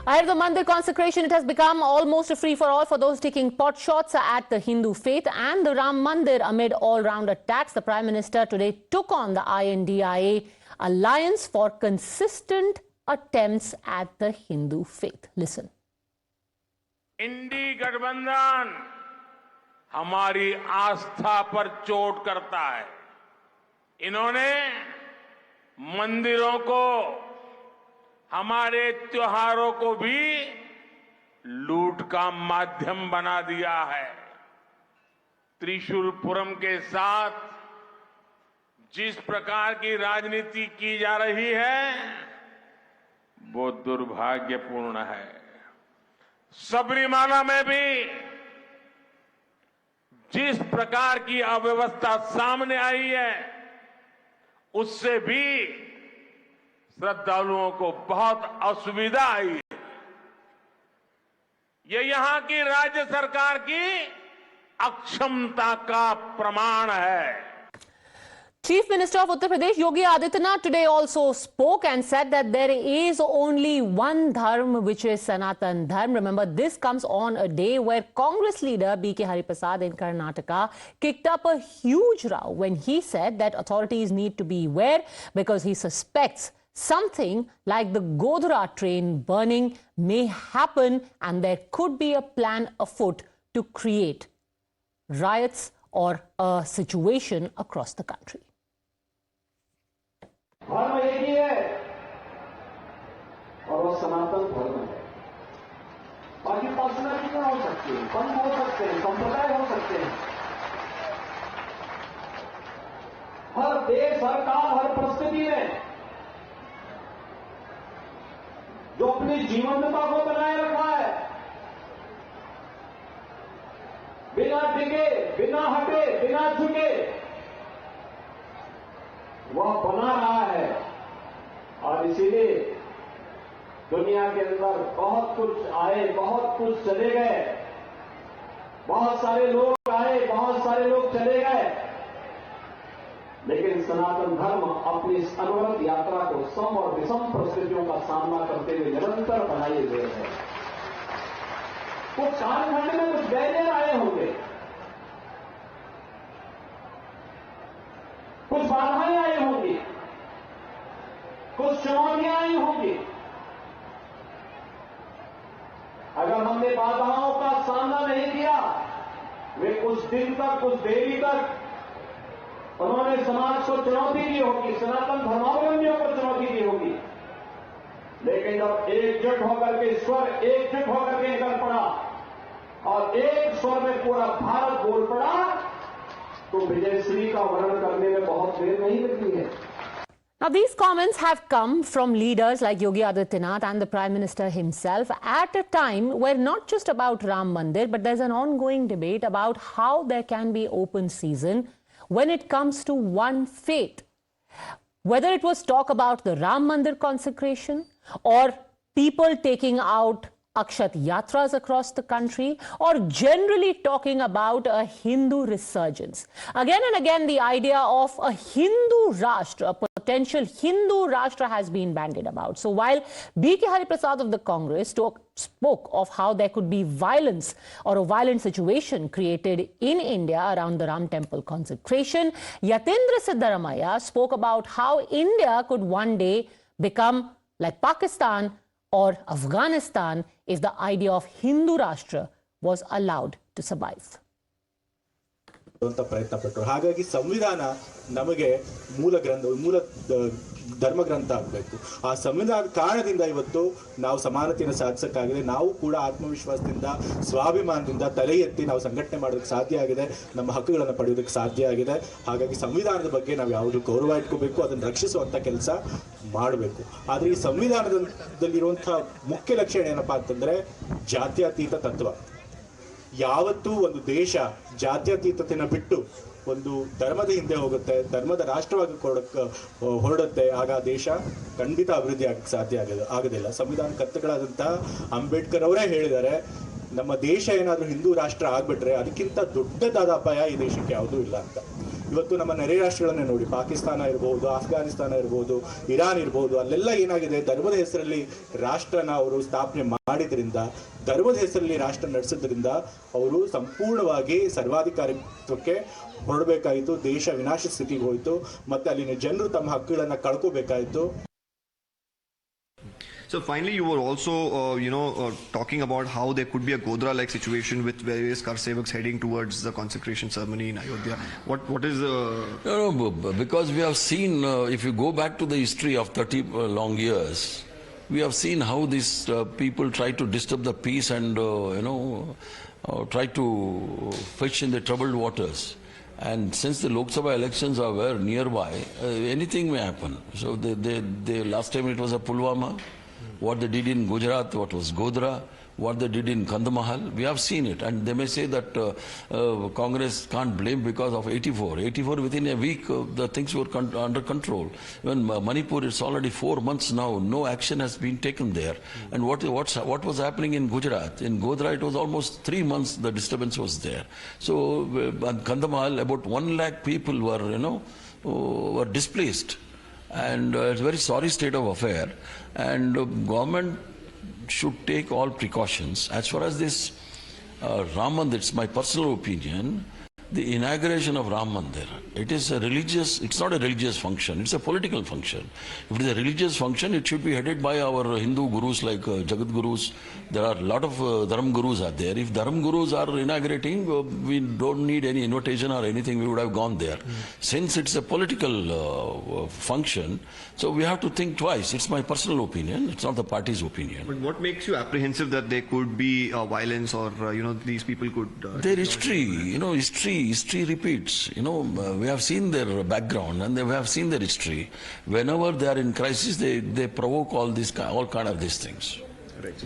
Ahead of the Mandir consecration, it has become almost a free-for-all for those taking pot shots at the Hindu faith and the Ram Mandir amid all-round attacks. The Prime Minister today took on the INDIA Alliance for consistent attempts at the Hindu faith. Listen. इंडी गठबंधन हमारी आस्था पर चोट करता है। इन्होंने मंदिरों को, हमारे त्योहारों को भी लूट का माध्यम बना दिया है। त्रिशूलपुरम के साथ जिस प्रकार की राजनीति की जा रही है वो दुर्भाग्यपूर्ण है। सबरीमाला में भी जिस प्रकार की अव्यवस्था सामने आई है उससे भी श्रद्धालुओं को बहुत असुविधा आई है। ये यहां की राज्य सरकार की अक्षमता का प्रमाण है। Chief Minister of Uttar Pradesh Yogi Adityanath today also spoke and said that there is only one dharma, which is Sanatan Dharma. Remember, this comes on a day where Congress leader B.K. Hariprasad in Karnataka kicked up a huge row when he said that authorities need to beware because he suspects something like the Godhra train burning may happen and there could be a plan afoot to create riots or a situation across the country. धर्म एक ही है और वो सनातन धर्म है। बाकी personality हो सकती है, पंथ हो सकते हैं, संप्रदाय हो सकते हैं। हर देश, हर काल, हर परिस्थिति में जो अपनी जीवंतता को बनाए रखा है, बिना डिगे, बिना हटे, बिना झुके, वह बना रहा है। और इसीलिए दुनिया के अंदर बहुत कुछ आए, बहुत कुछ चले गए, बहुत सारे लोग आए, बहुत सारे लोग चले गए, लेकिन सनातन धर्म अपनी इस अनवरत यात्रा को सम और विषम परिस्थितियों का सामना करते हुए निरंतर बनाए हुए है। कुछ कालखंड में कुछ बैरियर आए होंगे, कुछ बाधाएं आई होंगी, कुछ चुनौतियां आई होंगी। अगर हमने बाधाओं का सामना नहीं किया, वे कुछ दिन तक, कुछ देरी तक उन्होंने समाज को चुनौती दी होगी, सनातन धर्मावलंबियों को चुनौती दी होगी, लेकिन जब एकजुट होकर के स्वर एकजुट होकर के निकल पड़ा और एक स्वर में पूरा भारत बोल पड़ा तो विजयश्री का वर्णन करने में बहुत देर नहीं लगती है। Now, these comments have come from leaders like Yogi Adityanath and the Prime Minister himself at a time where not just about Ram Mandir, but there's an ongoing debate about how there can be open season when it comes to one faith. Whether it was talk about the Ram Mandir consecration or people taking out Akshat Yatras across the country or generally talking about a Hindu resurgence. Again and again, the idea of a Hindu Rashtra, a potential Hindu Rashtra has been bandied about. So while B.K. Hariprasad of the Congress spoke of how there could be violence or a violent situation created in India around the Ram temple consecration, Yatindra Siddaramaiah spoke about how India could one day become like Pakistan or Afghanistan if the idea of Hindu Rashtra was allowed to survive. ಪ್ರಯತ್ನ ಪಟ್ಟರು. ಹಾಗಾಗಿ ಸಂವಿಧಾನ ನಮಗೆ ಮೂಲ ಧರ್ಮ ಗ್ರಂಥ ಆಗಬೇಕು. ಆ ಸಂವಿಧಾನದ ಕಾರಣದಿಂದ ಇವತ್ತು ನಾವು ಸಮಾನತೆಯನ್ನು ಸಾಧಿಸಕ್ಕಾಗಿದೆ. ನಾವು ಕೂಡ ಆತ್ಮವಿಶ್ವಾಸದಿಂದ, ಸ್ವಾಭಿಮಾನದಿಂದ ತಲೆ ಎತ್ತಿ ನಾವು ಸಂಘಟನೆ ಮಾಡೋದಕ್ಕೆ ಸಾಧ್ಯ ಆಗಿದೆ, ನಮ್ಮ ಹಕ್ಕುಗಳನ್ನು ಪಡೆಯೋದಕ್ಕೆ ಸಾಧ್ಯ ಆಗಿದೆ. ಹಾಗಾಗಿ ಸಂವಿಧಾನದ ಬಗ್ಗೆ ನಾವು ಯಾವುದು ಗೌರವ ಇಟ್ಕೋಬೇಕು, ಅದನ್ನು ರಕ್ಷಿಸುವಂಥ ಕೆಲಸ ಮಾಡಬೇಕು. ಆದರೆ ಈ ಸಂವಿಧಾನದಲ್ಲಿರುವಂತಹ ಮುಖ್ಯ ಲಕ್ಷಣ ಏನಪ್ಪಾ ಅಂತಂದ್ರೆ ಜಾತ್ಯತೀತ ತತ್ವ. ಯಾವತ್ತೂ ಒಂದು ದೇಶ ಜಾತ್ಯತೀತತೆಯನ್ನು ಬಿಟ್ಟು ಒಂದು ಧರ್ಮದ ಹಿಂದೆ ಹೋಗುತ್ತೆ, ಧರ್ಮದ ರಾಷ್ಟ್ರವಾಗಿ ಹೊರಡುತ್ತೆ, ಆಗ ದೇಶ ಖಂಡಿತ ಅಭಿವೃದ್ಧಿ ಆಗಕ್ಕೆ ಸಾಧ್ಯ ಆಗೋದಿಲ್ಲ. ಸಂವಿಧಾನ ಕರ್ತೃಗಳಾದಂತಹ ಅಂಬೇಡ್ಕರ್ ಅವರೇ ಹೇಳಿದ್ದಾರೆ, ನಮ್ಮ ದೇಶ ಏನಾದರೂ ಹಿಂದೂ ರಾಷ್ಟ್ರ ಆಗ್ಬಿಟ್ರೆ ಅದಕ್ಕಿಂತ ದೊಡ್ಡದಾದ ಅಪಾಯ ಈ ದೇಶಕ್ಕೆ ಯಾವುದೂ ಇಲ್ಲ ಅಂತ. ಇವತ್ತು ನಮ್ಮ ನೆರೆ ರಾಷ್ಟ್ರಗಳನ್ನೇ ನೋಡಿ, ಪಾಕಿಸ್ತಾನ ಇರ್ಬೋದು, ಅಫ್ಘಾನಿಸ್ತಾನ ಇರ್ಬೋದು, ಇರಾನ್ ಇರ್ಬೋದು, ಅಲ್ಲೆಲ್ಲ ಏನಾಗಿದೆ, ಧರ್ಮದ ಹೆಸರಲ್ಲಿ ರಾಷ್ಟ್ರನ ಅವರು ಸ್ಥಾಪನೆ ಮಾಡಿದ್ರಿಂದ, ಧರ್ಮದ ಹೆಸರಲ್ಲಿ ರಾಷ್ಟ್ರ ನಡೆಸೋದ್ರಿಂದ ಅವರು ಸಂಪೂರ್ಣವಾಗಿ ಸರ್ವಾಧಿಕಾರಿತ್ವಕ್ಕೆ ಹೊರಡಬೇಕಾಯಿತು, ದೇಶ ವಿನಾಶ ಸ್ಥಿತಿಗೆ ಹೋಯಿತು, ಮತ್ತೆ ಅಲ್ಲಿನ ಜನರು ತಮ್ಮ ಹಕ್ಕುಗಳನ್ನು ಕಳ್ಕೋಬೇಕಾಯಿತು. So finally, you were also, talking about how there could be a Godhra-like situation with various Karsevaks heading towards the consecration ceremony in Ayodhya. What is the... No, because we have seen, if you go back to the history of 30 long years, we have seen how these people try to disturb the peace and, try to fish in the troubled waters. And since the Lok Sabha elections are very nearby, anything may happen. So they last time it was a Pulwama. What they did in Gujarat, what was Godhra, what they did in Kandahar, we have seen it. And they may say that Congress can't blame because of 84. 84, within a week, the things were under control. When Manipur, it's already 4 months now, no action has been taken there. And what was happening in Gujarat? In Godhra, it was almost 3 months the disturbance was there. So, in Kandahar, about 1 lakh people were displaced. And it's a very sorry state of affair, and government should take all precautions. As far as this Ram Mandir, it's my personal opinion, the inauguration of Ram Mandir, it's not a religious function, it's a political function. If it is a religious function, it should be headed by our Hindu gurus like Jagat Gurus. There are a lot of Dharam Gurus are there. If Dharam Gurus are inaugurating, we don't need any invitation or anything, we would have gone there. Since it's a political function, so we have to think twice. It's my personal opinion, it's not the party's opinion. But what makes you apprehensive that there could be violence or, these people could... Their history, history repeats. We have seen their background and we have seen their history. Whenever they are in crisis, they provoke all kind of these things. Right.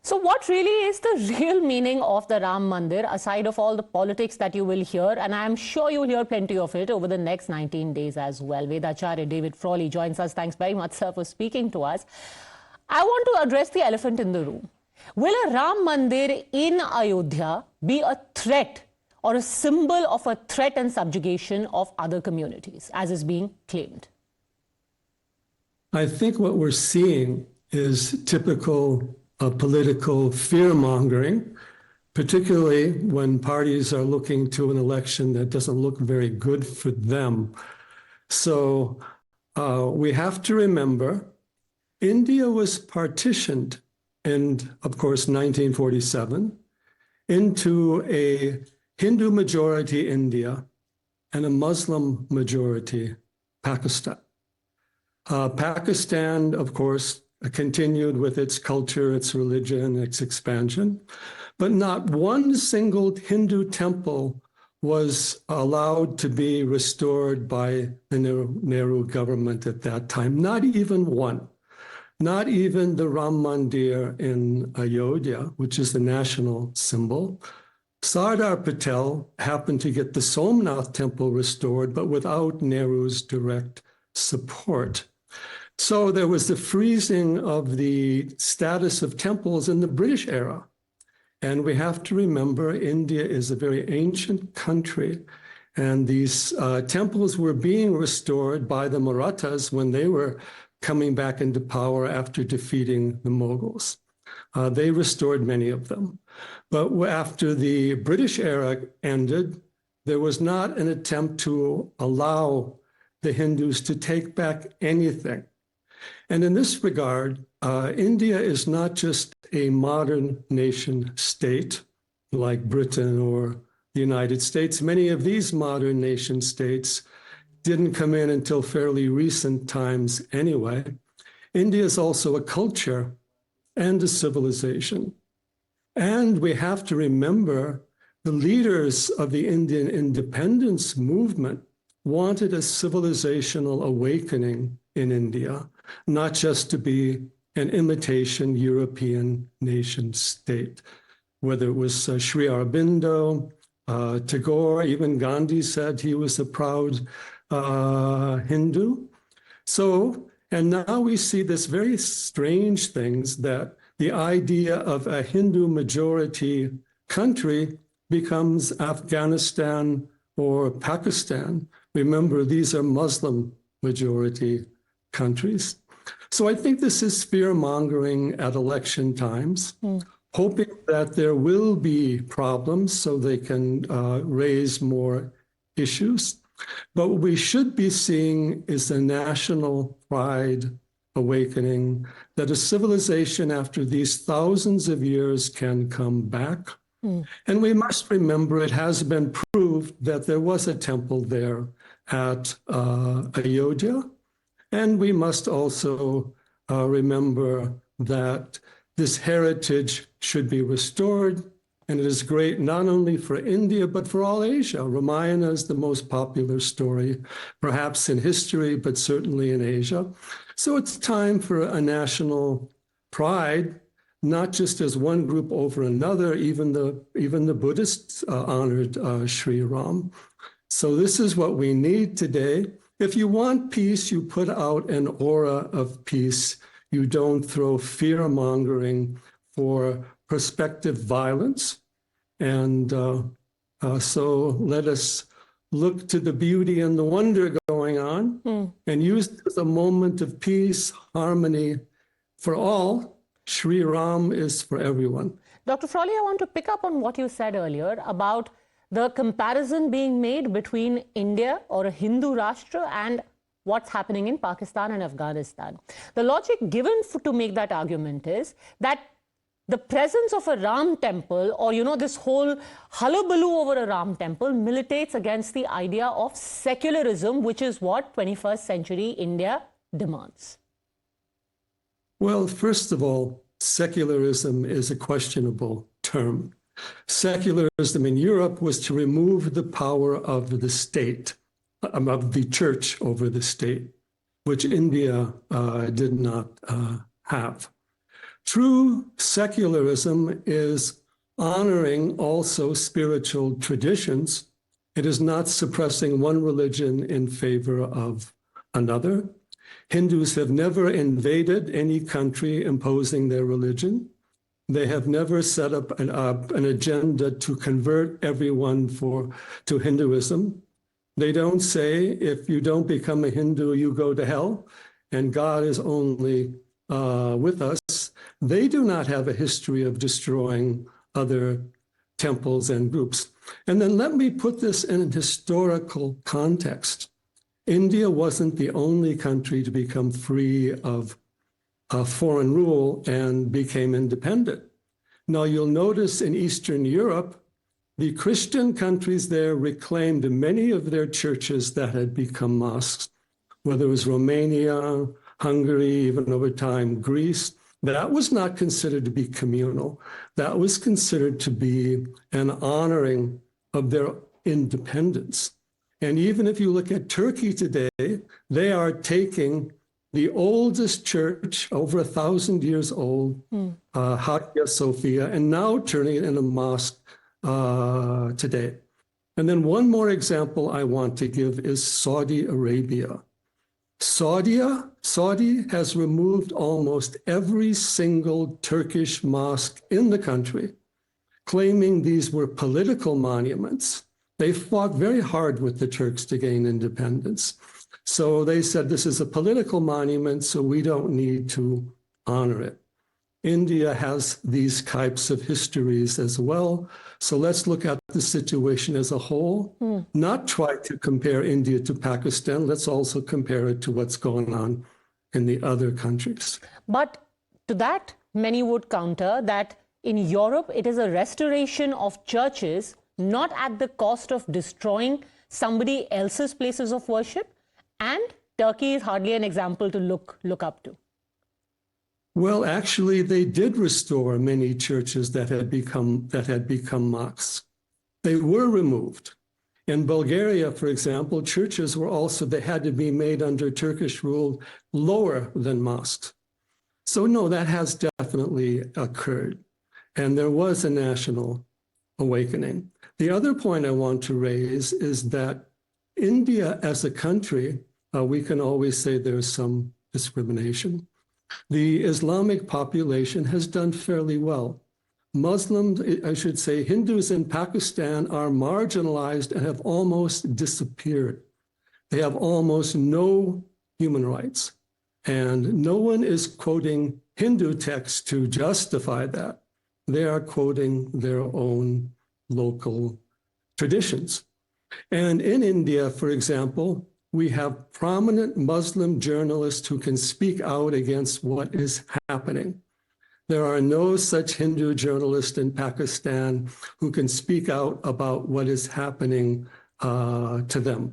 So what really is the real meaning of the Ram Mandir, aside of all the politics that you will hear, and I'm sure you'll hear plenty of it over the next 19 days as well. Vedacharya David Frawley joins us. Thanks very much, sir, for speaking to us. I want to address the elephant in the room. Will a Ram Mandir in Ayodhya be a threat or a symbol of a threat and subjugation of other communities, as is being claimed? I think what we're seeing is typical political fear-mongering, particularly when parties are looking to an election that doesn't look very good for them. So we have to remember India was partitioned in, of course, 1947 into a Hindu majority India and a Muslim majority Pakistan. Pakistan, of course, continued with its culture, its religion, its expansion, but not one single Hindu temple was allowed to be restored by the Nehru government at that time, not even one. Not even the Ram Mandir in Ayodhya, which is the national symbol. Sardar Patel happened to get the Somnath temple restored, but without Nehru's direct support. So there was the freezing of the status of temples in the British era. And we have to remember India is a very ancient country, and these temples were being restored by the Marathas when they were coming back into power after defeating the Mughals. They restored many of them. But after the British era ended, there was not an attempt to allow the Hindus to take back anything. And in this regard, India is not just a modern nation state like Britain or the United States. Many of these modern nation states didn't come in until fairly recent times anyway. India is also a culture and a civilization. And we have to remember the leaders of the Indian independence movement wanted a civilizational awakening in India, not just to be an imitation European nation state. Whether it was Sri Aurobindo, Tagore, even Gandhi said he was a proud Hindu. So, and now we see this very strange things that the idea of a Hindu majority country becomes Afghanistan or Pakistan. Remember, these are Muslim majority countries. So I think this is fear-mongering at election times, hoping that there will be problems so they can raise more issues. But what we should be seeing is a national pride awakening, that a civilization after these thousands of years can come back. And we must remember it has been proved that there was a temple there at Ayodhya. And we must also remember that this heritage should be restored. And it is great not only for India, but for all Asia. Ramayana is the most popular story, perhaps in history, but certainly in Asia. So it's time for a national pride, not just as one group over another. Even the Buddhists honored Sri Ram. So this is what we need today. If you want peace, you put out an aura of peace. You don't throw fear-mongering for prospective violence. And so let us look to the beauty and the wonder going on and use it as a moment of peace, harmony for all. Sri Ram is for everyone. Dr. Frawley, I want to pick up on what you said earlier about the comparison being made between India or a Hindu Rashtra and what's happening in Pakistan and Afghanistan. The logic given to make that argument is that the presence of a Ram temple, or, you know, this whole hullabaloo over a Ram temple militates against the idea of secularism, which is what 21st century India demands. Well, first of all, secularism is a questionable term. Secularism in Europe was to remove the power of the state, of the church over the state, which India did not have. True secularism is honoring also spiritual traditions. It is not suppressing one religion in favor of another. Hindus have never invaded any country imposing their religion. They have never set up an agenda to convert everyone to Hinduism. They don't say, if you don't become a Hindu, you go to hell, and God is only with us. They do not have a history of destroying other temples and groups. And then let me put this in a historical context. India wasn't the only country to become free of foreign rule and became independent. Now, you'll notice in Eastern Europe, the Christian countries there reclaimed many of their churches that had become mosques, whether it was Romania, Hungary, even over time, Greece. That was not considered to be communal. That was considered to be an honoring of their independence. And even if you look at Turkey today, they are taking the oldest church, over 1,000 years old, Hagia Sophia, and now turning it into a mosque today. And then one more example I want to give is Saudi Arabia. Saudi has removed almost every single Turkish mosque in the country, claiming these were political monuments. They fought very hard with the Turks to gain independence. So they said, this is a political monument, so we don't need to honor it. India has these types of histories as well. So let's look at the situation as a whole, not try to compare India to Pakistan. Let's also compare it to what's going on in the other countries. But to that, many would counter that in Europe, it is a restoration of churches, not at the cost of destroying somebody else's places of worship. And Turkey is hardly an example to look up to. Well, actually, they did restore many churches that had become mosques. They were removed. In Bulgaria, for example, churches were also, they had to be made under Turkish rule lower than mosques. So no, that has definitely occurred. And there was a national awakening. The other point I want to raise is that India as a country, we can always say there's some discrimination. The Islamic population has done fairly well. Muslims, I should say, Hindus in Pakistan are marginalized and have almost disappeared. They have almost no human rights. And no one is quoting Hindu texts to justify that. They are quoting their own local traditions. And in India, for example, we have prominent Muslim journalists who can speak out against what is happening. There are no such Hindu journalists in Pakistan who can speak out about what is happening to them.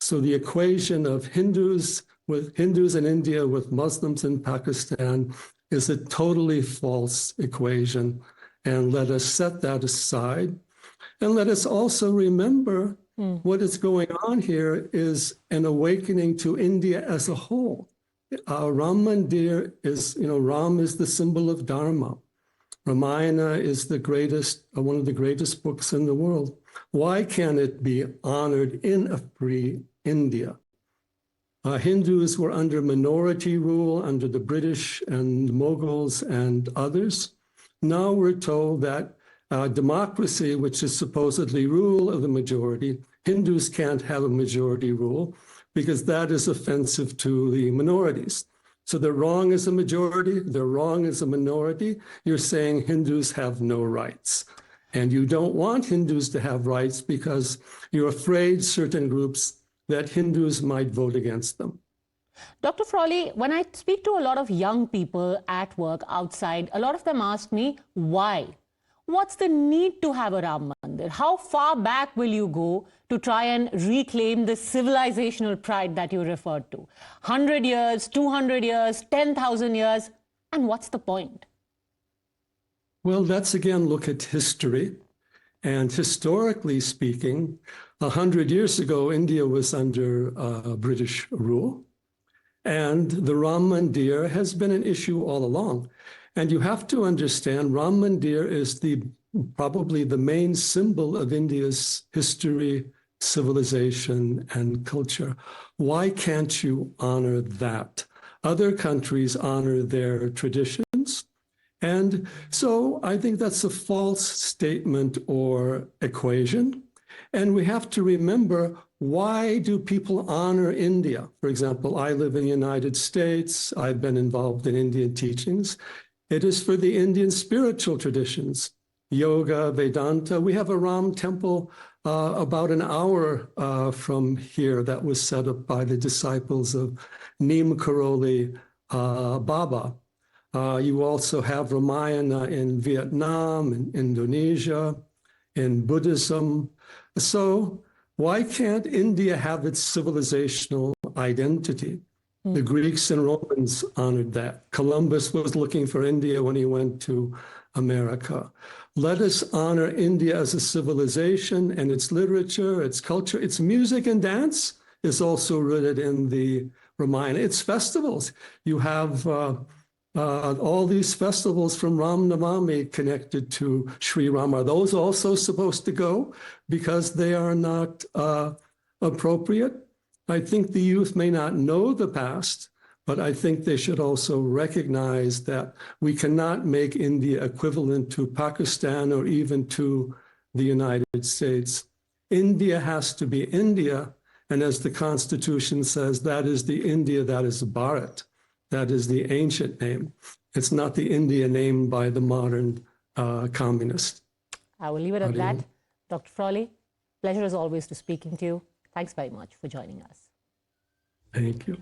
So the equation of Hindus in India with Muslims in Pakistan is a totally false equation. And let us set that aside. And let us also remember what is going on here is an awakening to India as a whole. Ram Mandir is, Ram is the symbol of Dharma. Ramayana is the greatest, one of the greatest books in the world. Why can't it be honored in a free India? Hindus were under minority rule under the British and Mughals and others. Now we're told that democracy, which is supposedly rule of the majority, Hindus can't have a majority rule because that is offensive to the minorities. So they're wrong as a majority, they're wrong as a minority. You're saying Hindus have no rights. And you don't want Hindus to have rights because you're afraid certain groups that Hindus might vote against them. Dr. Frawley, when I speak to a lot of young people at work outside, a lot of them ask me, why? What's the need to have a Ram Mandir? How far back will you go to try and reclaim the civilizational pride that you referred to? 100 years, 200 years, 10,000 years, and what's the point? Well, let's again look at history. And historically speaking, 100 years ago, India was under British rule. And the Ram Mandir has been an issue all along. And you have to understand, Ram Mandir is probably the main symbol of India's history, civilization, and culture. Why can't you honor that? Other countries honor their traditions. And so I think that's a false statement or equation. And we have to remember, why do people honor India? For example, I live in the United States. I've been involved in Indian teachings. It is for the Indian spiritual traditions, yoga, Vedanta. We have a Ram temple about an hour from here that was set up by the disciples of Neem Karoli Baba. You also have Ramayana in Vietnam, in Indonesia, in Buddhism. So why can't India have its civilizational identity? The Greeks and Romans honored that. Columbus was looking for India when he went to America. Let us honor India as a civilization and its literature, its culture, its music and dance is also rooted in the Ramayana. Its festivals. You have all these festivals from Ram Navami connected to Sri Ram. Are those also supposed to go because they are not appropriate? I think the youth may not know the past, but I think they should also recognize that we cannot make India equivalent to Pakistan or even to the United States. India has to be India, and as the Constitution says, that is the India that is Bharat. That is the ancient name. It's not the India named by the modern communist. I will leave it at that. Dr. Frawley, pleasure as always to speaking to you. Thanks very much for joining us. Thank you.